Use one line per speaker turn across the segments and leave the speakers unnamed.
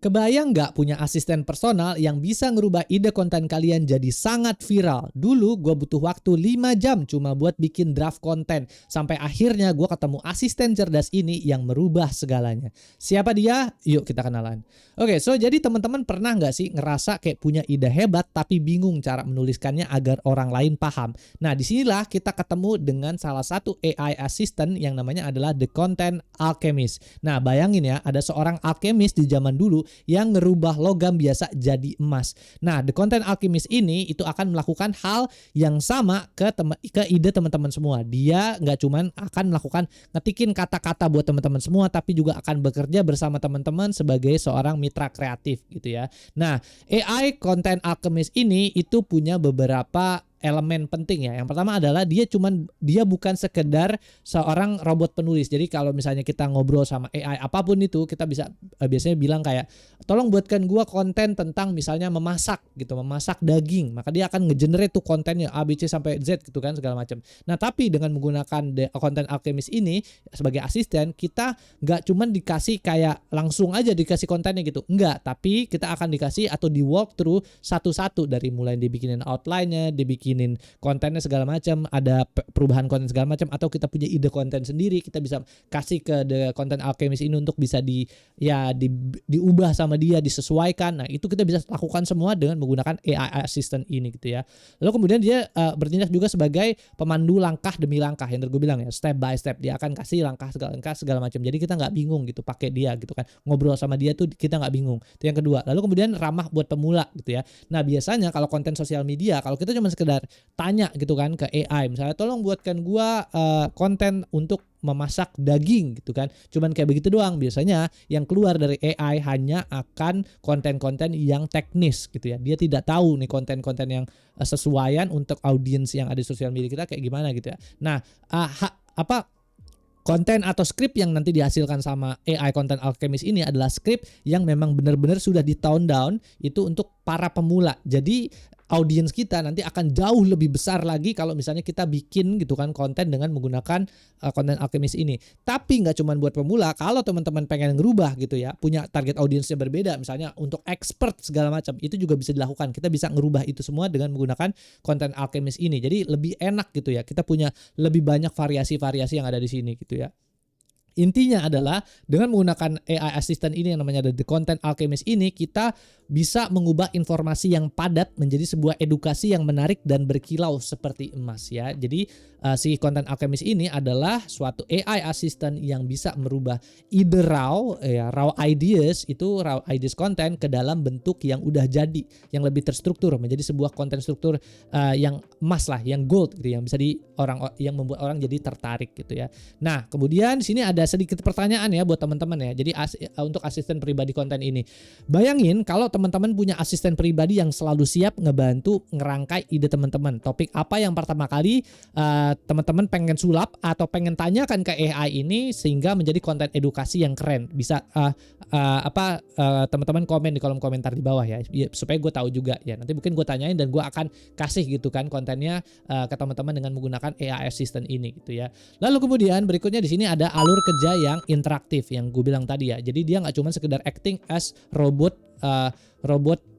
Kebayang nggak punya asisten personal yang bisa ngerubah ide konten kalian jadi sangat viral? Dulu gue butuh waktu 5 jam cuma buat bikin draft konten. Sampai akhirnya gue ketemu asisten cerdas ini yang merubah segalanya. Siapa dia? Yuk kita kenalan. Oke, so jadi teman-teman pernah nggak sih ngerasa kayak punya ide hebat tapi bingung cara menuliskannya agar orang lain paham? Nah, disinilah kita ketemu dengan salah satu AI assistant yang namanya adalah The Content Alchemist. Nah, bayangin ya, ada seorang alchemist di zaman dulu yang ngerubah logam biasa jadi emas. Nah, The Content Alchemist ini itu akan melakukan hal yang sama ke ide teman-teman semua. Dia nggak cuman akan melakukan ngetikin kata-kata buat teman-teman semua, tapi juga akan bekerja bersama teman-teman sebagai seorang mitra kreatif gitu ya. Nah, AI Content Alchemist ini itu punya beberapa elemen penting ya. Yang pertama adalah dia bukan sekedar seorang robot penulis. Jadi kalau misalnya kita ngobrol sama AI apapun itu, kita bisa biasanya bilang kayak tolong buatkan gua konten tentang misalnya memasak gitu, memasak daging. Maka dia akan ngegenerate tuh kontennya A B C sampai Z gitu kan, segala macam. Nah, tapi dengan menggunakan The Content Alchemist ini sebagai asisten, kita nggak cuman dikasih kayak langsung aja dikasih kontennya gitu. Enggak, tapi kita akan dikasih atau di walk through satu-satu dari mulai dibikinin outline-nya, dibikinin kontennya segala macam, ada perubahan konten segala macam, atau kita punya ide konten sendiri, kita bisa kasih ke The Content Alchemist ini untuk bisa diubah sama dia, disesuaikan. Nah, itu kita bisa lakukan semua dengan menggunakan AI assistant ini gitu ya. Lalu kemudian dia bertindak juga sebagai pemandu langkah demi langkah yang gue bilang ya, step by step. Dia akan kasih langkah segala macam. Jadi kita nggak bingung gitu pakai dia gitu kan. Ngobrol sama dia tuh kita nggak bingung. Itu yang kedua. Lalu kemudian ramah buat pemula gitu ya. Nah, biasanya kalau konten sosial media, kalau kita cuma sekedar tanya gitu kan ke AI, misalnya tolong buatkan gua konten untuk memasak daging gitu kan, cuman kayak begitu doang. Biasanya yang keluar dari AI hanya akan konten-konten yang teknis gitu ya. Dia tidak tahu nih konten-konten yang sesuaian untuk audiens yang ada di sosial media kita kayak gimana gitu ya. Nah, konten atau skrip yang nanti dihasilkan sama AI Content Alchemist ini adalah skrip yang memang benar-benar sudah di tone down itu untuk para pemula. Jadi audiens kita nanti akan jauh lebih besar lagi kalau misalnya kita bikin gitu kan konten dengan menggunakan Content Alchemist ini. Tapi nggak cuma buat pemula, kalau teman-teman pengen ngerubah gitu ya, punya target audiensnya berbeda, misalnya untuk expert segala macam, itu juga bisa dilakukan. Kita bisa ngerubah itu semua dengan menggunakan Content Alchemist ini. Jadi lebih enak gitu ya, kita punya lebih banyak variasi-variasi yang ada di sini gitu ya. Intinya adalah dengan menggunakan AI assistant ini yang namanya The Content Alchemist ini, kita bisa mengubah informasi yang padat menjadi sebuah edukasi yang menarik dan berkilau seperti emas ya. Jadi si Content Alchemist ini adalah suatu AI assistant yang bisa merubah ide raw ideas konten ke dalam bentuk yang udah jadi, yang lebih terstruktur menjadi sebuah konten struktur yang emas lah, yang gold gitu, yang bisa yang membuat orang jadi tertarik gitu ya. Nah, kemudian di sini ada sedikit pertanyaan ya buat teman-teman ya. Jadi untuk asisten pribadi konten ini, bayangin kalau teman-teman punya asisten pribadi yang selalu siap ngebantu ngerangkai ide teman-teman. Topik apa yang pertama kali teman-teman pengen sulap atau pengen tanyakan ke AI ini sehingga menjadi konten edukasi yang keren. Bisa teman-teman komen di kolom komentar di bawah ya, supaya gue tahu juga ya. Nanti mungkin gue tanyain dan gue akan kasih gitu kan kontennya ke teman-teman dengan menggunakan AI assistant ini gitu ya. Lalu kemudian berikutnya di sini ada alur kerja yang interaktif yang gue bilang tadi ya. Jadi dia nggak cuma sekedar acting as robot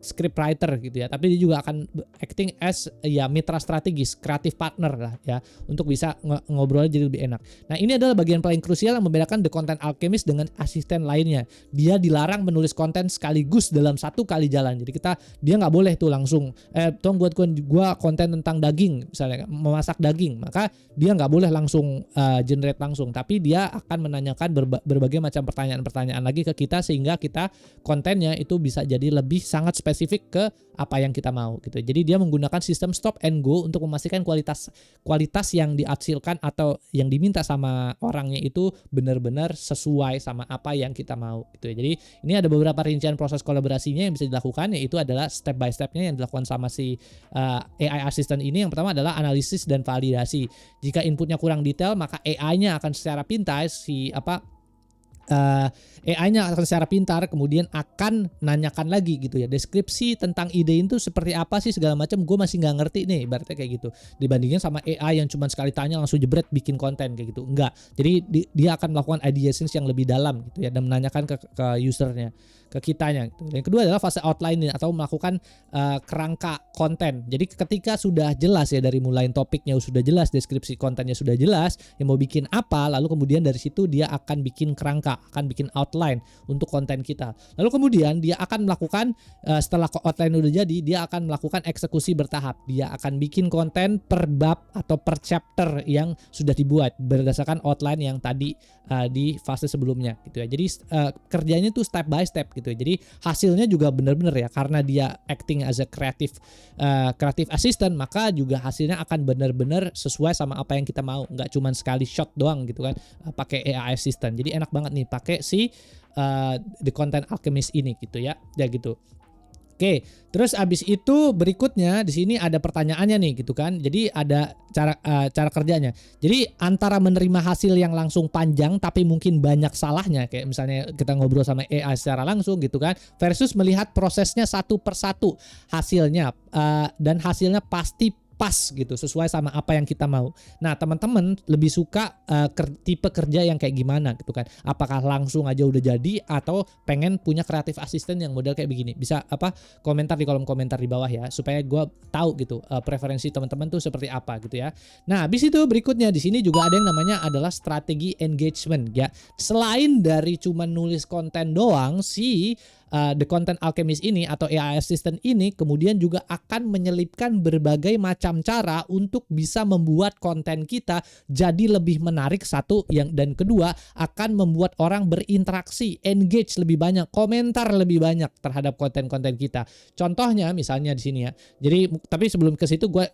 scriptwriter gitu ya, tapi dia juga akan acting as ya mitra strategis, kreatif partner lah ya, untuk bisa ngobrol jadi lebih enak. Nah, ini adalah bagian paling krusial yang membedakan The Content Alchemist dengan asisten lainnya. Dia dilarang menulis konten sekaligus dalam satu kali jalan. Jadi dia nggak boleh tuh langsung tolong buat gua konten tentang daging, misalnya memasak daging, maka dia nggak boleh langsung generate langsung, tapi dia akan menanyakan berbagai macam pertanyaan-pertanyaan lagi ke kita sehingga kita kontennya itu bisa jadi lebih sangat spesifik ke apa yang kita mau gitu. Jadi dia menggunakan sistem stop and go untuk memastikan kualitas yang dihasilkan atau yang diminta sama orangnya itu benar-benar sesuai sama apa yang kita mau gitu ya. Jadi ini ada beberapa rincian proses kolaborasinya yang bisa dilakukan, yaitu adalah step by stepnya yang dilakukan sama si AI assistant ini. Yang pertama adalah analisis dan validasi. Jika inputnya kurang detail, maka AI-nya akan secara pintar AI-nya akan secara pintar kemudian akan nanyakan lagi gitu ya, deskripsi tentang ide itu seperti apa sih segala macam, gue masih nggak ngerti nih, ibaratnya kayak gitu, dibandingin sama AI yang cuma sekali tanya langsung jebret bikin konten kayak gitu. Enggak, jadi dia akan melakukan ideations yang lebih dalam gitu ya, dan menanyakan ke usernya. ke kitanya. Yang kedua adalah fase outlining atau melakukan kerangka konten. Jadi ketika sudah jelas ya, dari mulai topiknya sudah jelas, deskripsi kontennya sudah jelas, yang mau bikin apa, lalu kemudian dari situ dia akan bikin kerangka, akan bikin outline untuk konten kita. Lalu kemudian dia akan melakukan setelah outline udah jadi, dia akan melakukan eksekusi bertahap. Dia akan bikin konten per bab atau per chapter yang sudah dibuat berdasarkan outline yang tadi di fase sebelumnya gitu ya. Jadi kerjanya tuh step by step gitu ya. Jadi hasilnya juga benar-benar ya, karena dia acting as a creative assistant, maka juga hasilnya akan benar-benar sesuai sama apa yang kita mau, nggak cuma sekali shot doang gitu kan pakai AI assistant. Jadi enak banget nih pakai si The Content Alchemist ini gitu ya gitu. Oke, terus abis itu berikutnya di sini ada pertanyaannya nih gitu kan. Jadi ada cara kerjanya. Jadi antara menerima hasil yang langsung panjang tapi mungkin banyak salahnya, kayak misalnya kita ngobrol sama AI secara langsung gitu kan, versus melihat prosesnya satu persatu hasilnya, dan hasilnya pasti pas gitu, sesuai sama apa yang kita mau. Nah, teman-teman lebih suka tipe kerja yang kayak gimana gitu kan? Apakah langsung aja udah jadi atau pengen punya kreatif asisten yang model kayak begini? Bisa komentar di kolom komentar di bawah ya, supaya gue tahu gitu preferensi teman-teman tuh seperti apa gitu ya. Nah, habis itu berikutnya di sini juga ada yang namanya adalah strategi engagement ya. Selain dari cuma nulis konten doang, The Content Alchemist ini atau AI Assistant ini kemudian juga akan menyelipkan berbagai macam cara untuk bisa membuat konten kita jadi lebih menarik, satu, dan kedua akan membuat orang berinteraksi, engage lebih banyak, komentar lebih banyak terhadap konten-konten kita. Contohnya misalnya di sini ya. Jadi tapi sebelum ke situ gue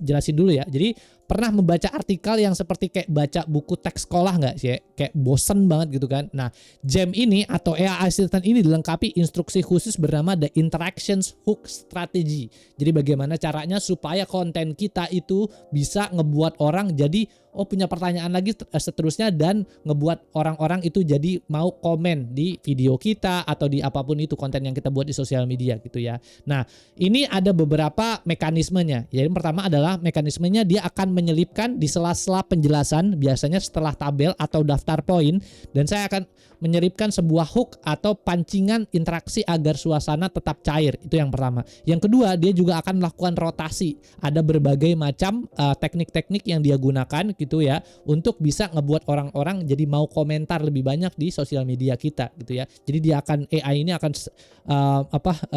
jelasin dulu ya. Jadi pernah membaca artikel yang seperti kayak baca buku teks sekolah nggak sih? Kayak bosen banget gitu kan. Nah, Gem ini atau AI Assistant ini dilengkapi instruksi khusus bernama The Interactions Hook Strategy. Jadi bagaimana caranya supaya konten kita itu bisa ngebuat orang jadi punya pertanyaan lagi seterusnya, dan ngebuat orang-orang itu jadi mau komen di video kita atau di apapun itu konten yang kita buat di sosial media gitu ya. Nah, ini ada beberapa mekanismenya. Jadi pertama adalah mekanismenya dia akan menyelipkan di sela-sela penjelasan, biasanya setelah tabel atau daftar poin, dan saya akan menyelipkan sebuah hook atau pancingan interaksi agar suasana tetap cair. Itu yang pertama. Yang kedua, dia juga akan melakukan rotasi. Ada berbagai macam teknik-teknik yang dia gunakan gitu ya, untuk bisa ngebuat orang-orang jadi mau komentar lebih banyak di sosial media kita gitu ya. Jadi dia akan, AI ini akan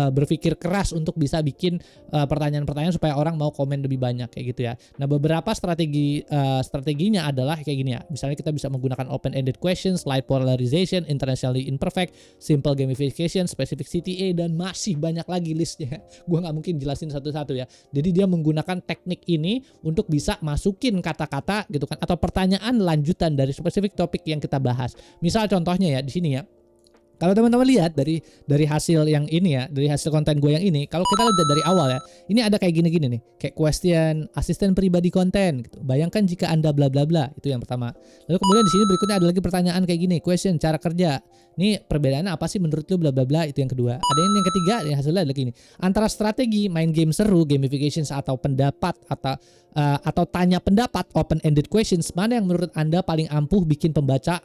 berpikir keras untuk bisa bikin pertanyaan-pertanyaan supaya orang mau komen lebih banyak kayak gitu ya. Nah, beberapa strateginya adalah kayak gini ya. Misalnya kita bisa menggunakan open-ended questions, light polarization, intentionally imperfect, simple gamification, specific CTA, dan masih banyak lagi listnya. Gua nggak mungkin jelasin satu-satu ya. Jadi dia menggunakan teknik ini untuk bisa masukin kata-kata gitu kan, atau pertanyaan lanjutan dari spesifik topik yang kita bahas. Misal contohnya ya di sini ya. Kalau teman-teman lihat dari hasil yang ini ya, dari hasil konten gue yang ini, kalau kita lihat dari awal ya, ini ada kayak gini-gini nih, kayak question asisten pribadi konten gitu. Bayangkan jika Anda bla bla bla, itu yang pertama. Lalu kemudian di sini berikutnya ada lagi pertanyaan kayak gini, question cara kerja. Ini perbedaannya apa sih menurut lu bla bla bla, itu yang kedua. Ada yang ketiga, yang hasilnya adalah gini. Antara strategi main game seru, gamifications atau pendapat atau tanya pendapat, open ended questions, mana yang menurut Anda paling ampuh bikin pembaca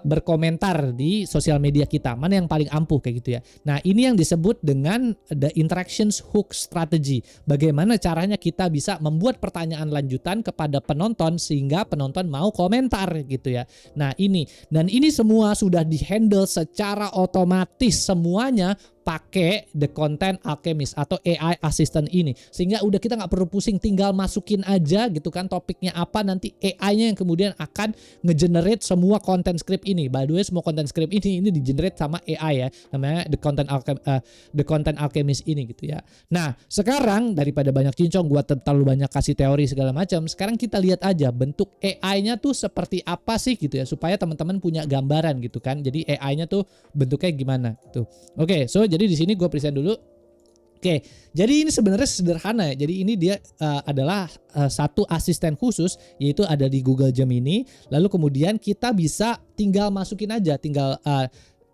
berkomentar di sosial media kita, mana yang paling ampuh kayak gitu ya. Nah, ini yang disebut dengan the interactions hook strategy. Bagaimana caranya kita bisa membuat pertanyaan lanjutan kepada penonton sehingga penonton mau komentar gitu ya. Nah, ini semua sudah dihandle secara otomatis semuanya pakai The Content Alchemist atau AI Assistant ini, sehingga udah kita nggak perlu pusing, tinggal masukin aja gitu kan topiknya apa, nanti AI-nya yang kemudian akan ngegenerate semua konten script ini. By the way, semua konten script ini digenerate sama AI ya, namanya The Content Alchemist ini gitu ya. Nah, sekarang daripada banyak cincong gua terlalu banyak kasih teori segala macam, sekarang kita lihat aja bentuk AI-nya tuh seperti apa sih gitu ya, supaya teman-teman punya gambaran gitu kan. Jadi AI-nya tuh bentuknya gimana tuh. Oke, jadi di sini gue present dulu. Oke, jadi ini sebenarnya sederhana ya. Jadi ini dia adalah satu asisten khusus, yaitu ada di Google Gemini. Lalu kemudian kita bisa tinggal masukin aja, tinggal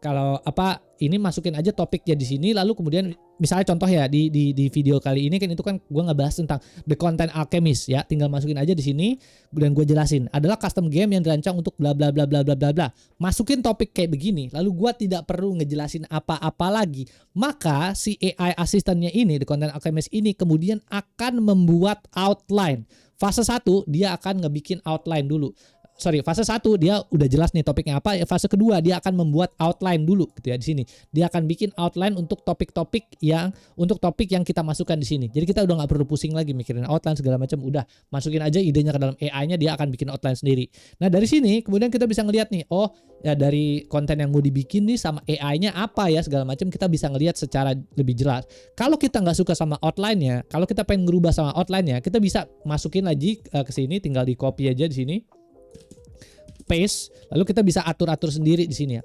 kalau apa ini masukin aja topiknya di sini, lalu kemudian misalnya contoh ya di video kali ini kan itu kan gue ngebahas tentang The Content Alchemist ya, tinggal masukin aja di sini dan gue jelasin adalah custom game yang dirancang untuk bla bla bla bla bla bla bla. Masukin topik kayak begini, lalu gue tidak perlu ngejelasin apa-apa lagi, maka si AI asistennya ini The Content Alchemist ini kemudian akan membuat outline. Fase 1 dia akan ngebikin outline dulu. Fase 1 dia udah jelas nih topiknya apa. Fase kedua dia akan membuat outline dulu gitu ya di sini. Dia akan bikin outline untuk topik yang kita masukkan di sini. Jadi kita udah nggak perlu pusing lagi mikirin outline segala macam. Udah masukin aja idenya ke dalam AI-nya, dia akan bikin outline sendiri. Nah dari sini kemudian kita bisa ngelihat nih, oh ya dari konten yang mau dibikin nih sama AI-nya apa ya segala macam, kita bisa ngelihat secara lebih jelas. Kalau kita nggak suka sama outline-nya, kalau kita pengen ngerubah sama outline-nya, kita bisa masukin lagi ke sini, tinggal di copy aja di sini. Paste, lalu kita bisa atur-atur sendiri di sini ya.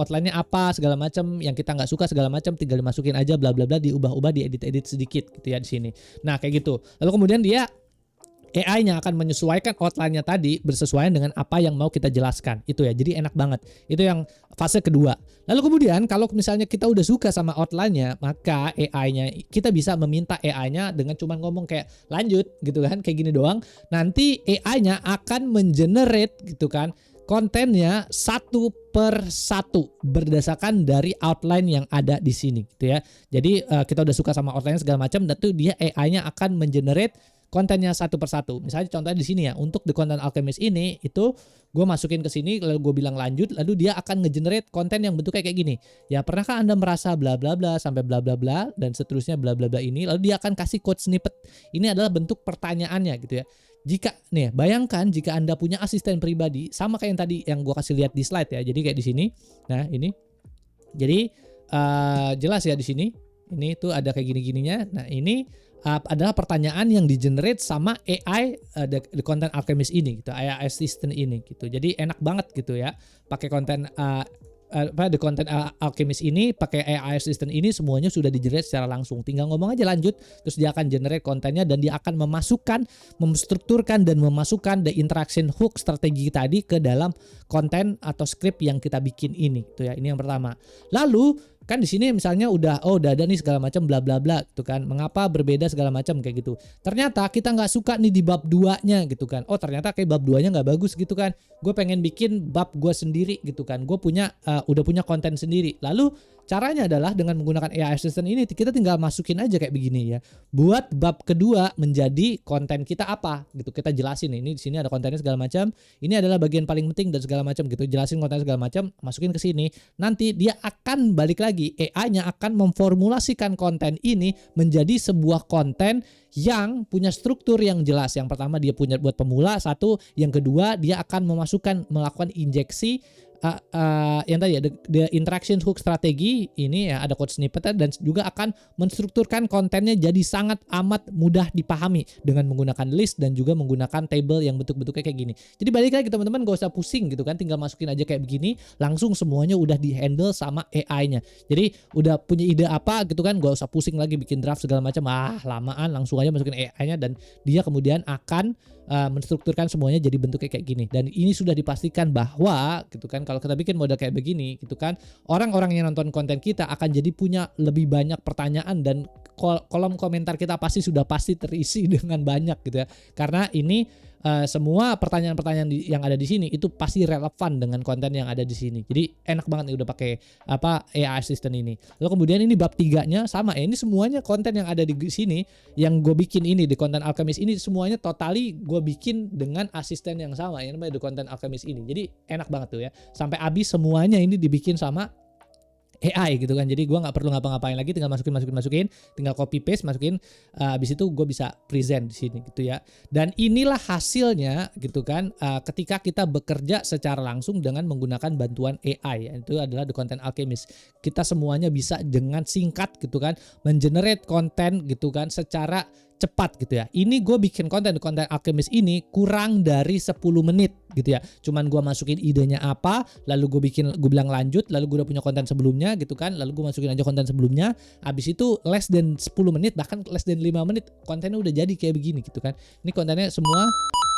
Outline-nya apa segala macam, yang kita nggak suka segala macam tinggal dimasukin aja bla bla bla, diubah-ubah, diedit-edit sedikit gitu ya di sini. Nah, kayak gitu. Lalu kemudian dia AI-nya akan menyesuaikan outline-nya tadi bersesuaian dengan apa yang mau kita jelaskan. Itu ya. Jadi enak banget. Itu yang fase kedua. Lalu kemudian kalau misalnya kita udah suka sama outline-nya, maka AI-nya kita bisa meminta AI-nya dengan cuma ngomong kayak lanjut gitu kan, kayak gini doang. Nanti AI-nya akan mengenerate gitu kan kontennya satu per satu berdasarkan dari outline yang ada di sini gitu ya. Jadi kita udah suka sama outline segala macam, dan tuh dia AI-nya akan mengenerate kontennya satu per satu. Misalnya contohnya di sini ya, untuk The Content Alchemist ini itu gue masukin ke sini, lalu gue bilang lanjut, lalu dia akan ngegenerate konten yang bentuknya kayak gini. Ya pernahkah Anda merasa bla bla bla sampai bla bla bla dan seterusnya bla bla bla ini, lalu dia akan kasih code snippet. Ini adalah bentuk pertanyaannya gitu ya. Jika nih, bayangkan jika Anda punya asisten pribadi sama kayak yang tadi yang gue kasih lihat di slide ya. Jadi kayak di sini. Nah, ini. Jadi jelas ya di sini. Ini tuh ada kayak gini-gininya. Nah, ini adalah pertanyaan yang di-generate sama AI the Content Alchemist ini gitu, AI assistant ini gitu. Jadi enak banget gitu ya. Pakai konten The Content Alchemist ini, pakai AI assistant ini, semuanya sudah di-generate secara langsung. Tinggal ngomong aja lanjut, terus dia akan generate kontennya dan dia akan memstrukturkan dan memasukkan the interaction hook strategi tadi ke dalam konten atau script yang kita bikin ini gitu ya. Ini yang pertama. Lalu kan di sini misalnya udah ada nih segala macam bla bla bla gitu kan. Mengapa berbeda segala macam kayak gitu. Ternyata kita nggak suka nih di bab 2-nya gitu kan. Oh, ternyata kayak bab 2-nya nggak bagus gitu kan. Gue pengen bikin bab gue sendiri gitu kan. Gue udah punya konten sendiri. Lalu caranya adalah dengan menggunakan AI assistant ini, kita tinggal masukin aja kayak begini ya. Buat bab kedua menjadi konten kita apa gitu. Kita jelasin ini di sini ada kontennya segala macam. Ini adalah bagian paling penting dan segala macam gitu. Jelasin konten segala macam, masukin ke sini. Nanti dia akan balik lagi, AI-nya akan memformulasikan konten ini menjadi sebuah konten yang punya struktur yang jelas. Yang pertama dia punya buat pemula satu, yang kedua dia akan melakukan injeksi yang tadi ya the interaction hook strategi ini ya, ada code snippet dan juga akan menstrukturkan kontennya jadi sangat amat mudah dipahami dengan menggunakan list dan juga menggunakan table yang bentuk-bentuknya kayak gini. Jadi balik lagi teman-teman, gak usah pusing gitu kan, tinggal masukin aja kayak begini, langsung semuanya udah di handle sama AI-nya. Jadi udah punya ide apa gitu kan, gak usah pusing lagi bikin draft segala macam, lamaan, langsung aja masukin AI-nya dan dia kemudian akan menstrukturkan semuanya jadi bentuknya kayak gini. Dan ini sudah dipastikan bahwa gitu kan, kalau kita bikin model kayak begini gitu kan, orang-orang yang nonton konten kita akan jadi punya lebih banyak pertanyaan dan kolom komentar kita pasti terisi dengan banyak gitu ya. Karena ini semua pertanyaan-pertanyaan yang ada di sini itu pasti relevan dengan konten yang ada di sini. Jadi enak banget nih udah pakai AI assistant ini. Lalu kemudian ini bab 3-nya sama ya. Ini semuanya konten yang ada di sini yang gue bikin ini di Content Alchemist ini semuanya totally gue bikin dengan asisten yang sama yang namanya The Content Alchemist ini. Jadi enak banget tuh ya. Sampai habis semuanya ini dibikin sama AI gitu kan. Jadi gue nggak perlu ngapa-ngapain lagi, tinggal masukin, tinggal copy paste, masukin, habis itu gue bisa present di sini gitu ya. Dan inilah hasilnya gitu kan, ketika kita bekerja secara langsung dengan menggunakan bantuan AI, itu adalah The Content Alchemist. Kita semuanya bisa dengan singkat gitu kan mengenerate konten gitu kan secara cepat gitu ya. Ini gue bikin konten Alchemist ini kurang dari 10 menit gitu ya. Cuman gue masukin idenya apa, lalu gue bilang lanjut, lalu gue udah punya konten sebelumnya gitu kan, lalu gue masukin aja konten sebelumnya. Habis itu less than 10 menit, bahkan less than 5 menit kontennya udah jadi kayak begini gitu kan. Ini kontennya semua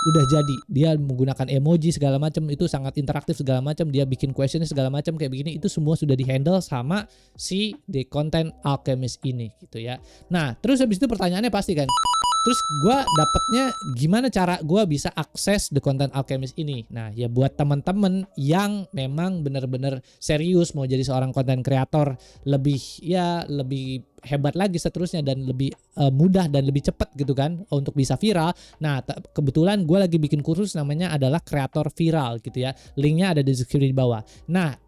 udah jadi. Dia menggunakan emoji segala macam, itu sangat interaktif segala macam, dia bikin questionnya segala macam kayak begini, itu semua sudah dihandle sama si The Content Alchemist ini gitu ya. Nah, terus habis itu pertanyaannya pasti kan, terus gue dapetnya gimana cara gue bisa akses The Content Alchemist ini? Nah, ya buat teman-teman yang memang benar-benar serius mau jadi seorang konten kreator lebih hebat lagi seterusnya dan lebih mudah dan lebih cepat gitu kan untuk bisa viral. Nah, kebetulan gue lagi bikin kursus namanya adalah Kreator Viral gitu ya. Linknya ada di deskripsi di bawah. Nah,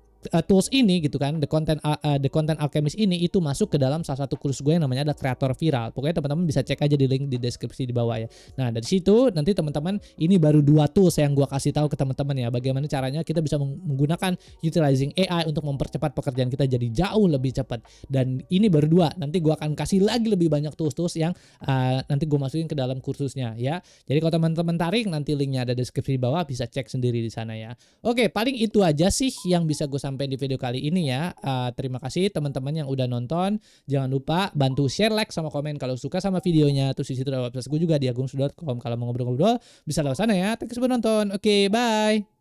tools ini gitu kan, The Content Alchemist ini itu masuk ke dalam salah satu kursus gue yang namanya ada Kreator Viral. Pokoknya teman-teman bisa cek aja di link di deskripsi di bawah ya. Nah, dari situ nanti teman-teman, ini baru 2 tools yang gue kasih tahu ke teman-teman ya, bagaimana caranya kita bisa menggunakan utilizing AI untuk mempercepat pekerjaan kita jadi jauh lebih cepat. Dan ini baru 2. Nanti gue akan kasih lagi lebih banyak tools-tools yang nanti gue masukin ke dalam kursusnya ya. Jadi kalau teman-teman tarik, nanti linknya ada di deskripsi di bawah, bisa cek sendiri di sana ya. Oke, paling itu aja sih yang bisa gue sampai di video kali ini ya. Terima kasih teman-teman yang udah nonton. Jangan lupa bantu share, like, sama komen kalau suka sama videonya. Terus di situ ada website gue juga di agungs.com. Kalau mau ngobrol-ngobrol bisa lewat sana ya. Thanks sudah nonton. Oke, bye.